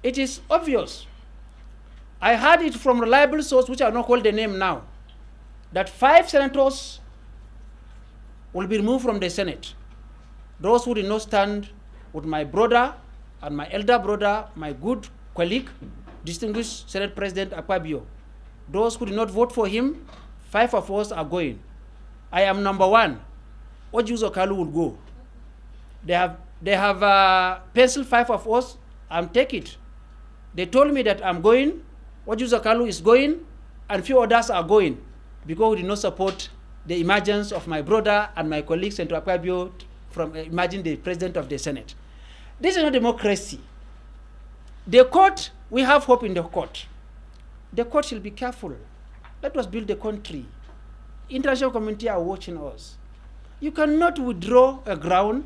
It is obvious. I heard it from reliable source, which I will not call the name now, that 5 senators will be removed from the Senate. Those who did not stand with my brother and my elder brother, my good colleague, distinguished Senate President Akabio. Those who did not vote for him, 5 of us are going. I am number 1. Orji Uzor-Kalu will go. They have penciled 5 of us. Take it. They told me that I'm going. Orji Uzor-Kalu is going, and few others are going because we did not support the emergence of my brother and my colleague, Senator Akabio, from imagine the president of the Senate. This is not democracy. The court, we have hope in the court. The court should be careful. Let us build the country. International community are watching us. You cannot withdraw a ground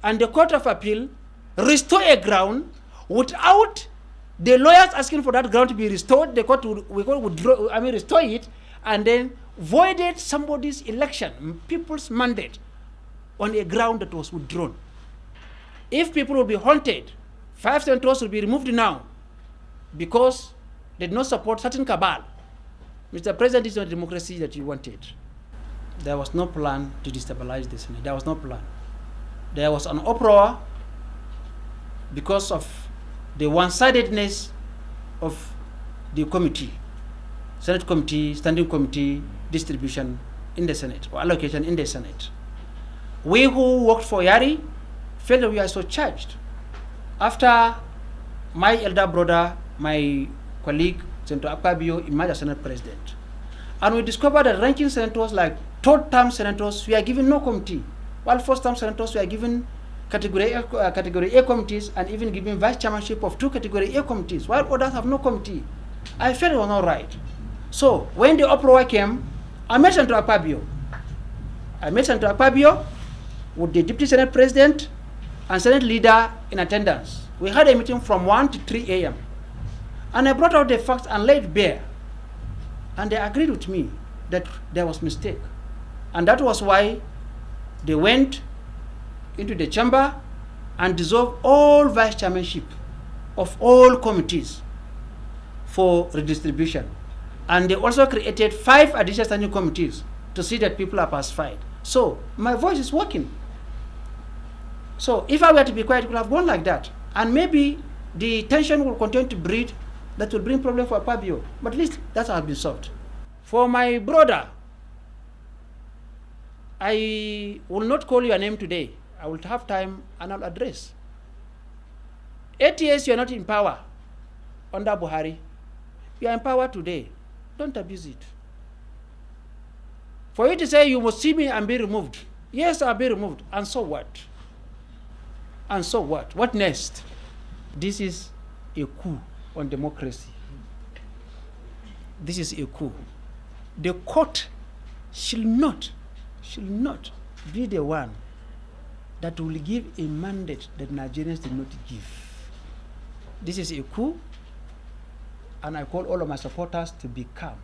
and the Court of Appeal restore a ground without the lawyers asking for that ground to be restored. The court will restore it and then voided somebody's election, people's mandate, on a ground that was withdrawn. If people will be haunted, 5 senators will be removed now because they did not support certain cabal. Mr. President, this is not democracy that you wanted. There was no plan to destabilize the Senate. There was no plan. There was an uproar because of the one-sidedness of the committee, Senate committee, standing committee distribution in the Senate, or allocation in the Senate. We who worked for Yari felt that we are so charged. After my elder brother, my colleague, Senator Akabio, emerged as Senate President. And we discovered that ranking senators like third-term senators, we are given no committee, while first-term senators, we are given category A committees and even given vice chairmanship of 2 category A committees, while others have no committee. I felt it was not right. So when the uproar came, I met Senator Akabio. With the Deputy Senate President and Senate Leader in attendance. We had a meeting from 1 to 3 a.m. And I brought out the facts and laid bare. And they agreed with me that there was mistake. And that was why they went into the chamber and dissolved all vice chairmanship of all committees for redistribution. And they also created 5 additional standing committees to see that people are pacified. So my voice is working. So if I were to be quiet, it would have gone like that. And maybe the tension will continue to breed. That will bring problem for Akabio. But at least that has been solved. For my brother, I will not call your name today. I will have time and I'll address. 8 years you are not in power under Buhari. You are in power today. Don't abuse it. For you to say you must see me and be removed. Yes, I'll be removed. And so what? And so what? What next? This is a coup on democracy. This is a coup. The court should not be the one that will give a mandate that Nigerians did not give. This is a coup, and I call all of my supporters to be calm.